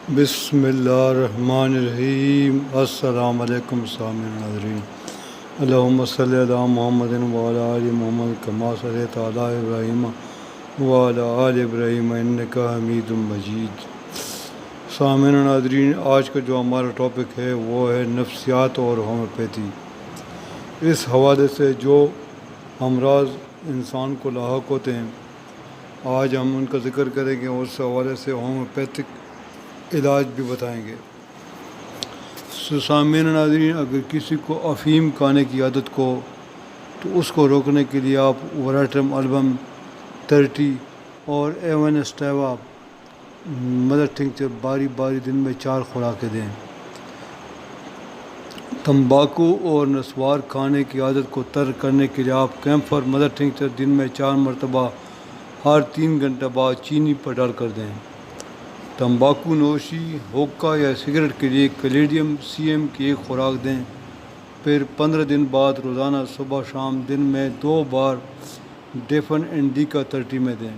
بسم اللہ الرحمن الرحیم۔ السلام علیکم سامعین ناظرین، اللہم صلی علی محمد وعلی آل محمد کما صلیت علی ابراہیم وعلی آل ابراہیم انک حمید مجید۔ سامعین ناظرین، آج کا جو ہمارا ٹاپک ہے وہ ہے نفسیات اور ہومیوپیتھی۔ اس حوالے سے جو امراض انسان کو لاحق ہوتے ہیں، آج ہم ان کا ذکر کریں گے، اس حوالے سے ہومیوپیتھک علاج بھی بتائیں گے۔ سامعین ناظرین، اگر کسی کو افیم کھانے کی عادت کو تو اس کو روکنے کے لیے آپ وراٹرم البم 30 اور ایون اسٹیوا مدر ٹنکچر باری دن میں 4 خوراکیں دیں۔ تمباکو اور نسوار کھانے کی عادت کو ترک کرنے کے لیے آپ کیمفر مدر ٹنکچر دن میں 4 مرتبہ ہر 3 گھنٹے بعد چینی پر ڈال کر دیں۔ تمباکو نوشی، ہوکا یا سگریٹ کے لیے کلیڈیم CM کی 1 خوراک دیں، پھر 15 دن بعد روزانہ صبح شام دن میں 2 بار ڈیفن انڈیکا 30 میں دیں۔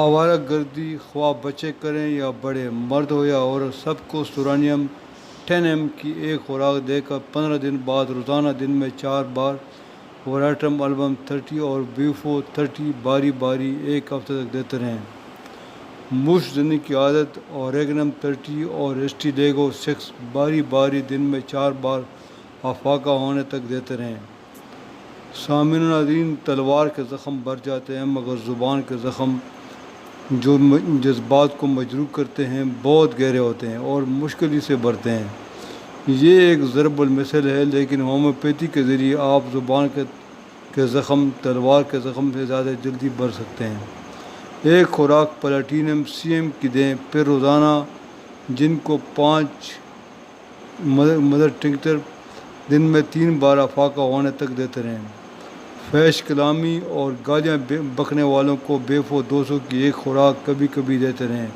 آوارہ گردی خواہ بچے کریں یا بڑے، مرد ہو یا عورت، سب کو سورانیم 10 کی 1 خوراک دے کر 15 دن بعد روزانہ دن میں 4 بار وراٹرم البم 30 اور بیوفو 30 باری 1 ہفتے تک دیتے رہیں۔ مشت زنی کی عادت اوریگنم 30 اور اسٹیلیگو 6 باری دن میں 4 بار افاقہ ہونے تک دیتے رہیں۔ سامعین ناظرین، تلوار کے زخم بھر جاتے ہیں، مگر زبان کے زخم جو جذبات کو مجروح کرتے ہیں بہت گہرے ہوتے ہیں اور مشکل ہی سے بھرتے ہیں۔ یہ ایک ضرب المثل ہے، لیکن ہومیوپیتھی کے ذریعے آپ زبان کے زخم تلوار کے زخم سے زیادہ جلدی بھر سکتے ہیں۔ 1 خوراک پلاٹینم CM کی دیں، پھر روزانہ جن کو 5 مدر ٹنکچر دن میں 3 بار افاقہ ہونے تک دیتے رہیں۔ فحش کلامی اور گالیاں بکنے والوں کو بیفو 200 کی 1 خوراک کبھی کبھی دیتے رہیں۔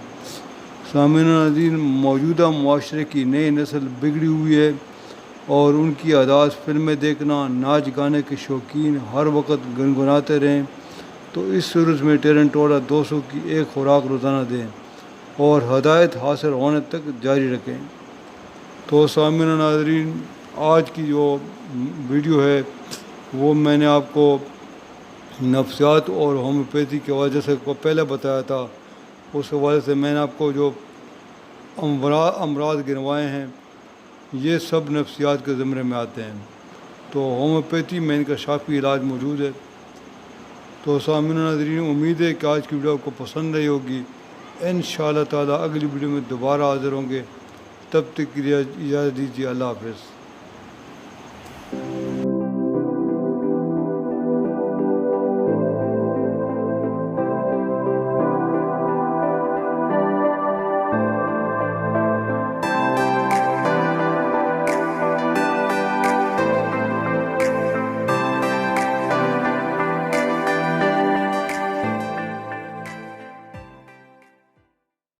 سامعین ناظرین، موجودہ معاشرے کی نئی نسل بگڑی ہوئی ہے اور ان کی عادات فلمیں دیکھنا، ناچ گانے کے شوقین، ہر وقت گنگناتے رہیں، تو اس صورت میں ٹیرنٹولا 200 کی 1 خوراک روزانہ دیں اور ہدایت حاصل ہونے تک جاری رکھیں۔ تو سامعین ناظرین، آج کی جو ویڈیو ہے وہ میں نے آپ کو نفسیات اور ہومیوپیتھی کے وجہ سے کو پہلے بتایا تھا، اس حوالے سے میں نے آپ کو جو امراض گنوائے ہیں یہ سب نفسیات کے زمرے میں آتے ہیں، تو ہومیوپیتھی میں ان کا شافی علاج موجود ہے۔ تو سامعین ناظرین، امید ہے کہ آج کی ویڈیو آپ کو پسند رہی ہوگی۔ انشاءاللہ تعالی اگلی ویڈیو میں دوبارہ حاضر ہوں گے، تب تک کے لیے اجازت دیجیے۔ اللہ حافظ۔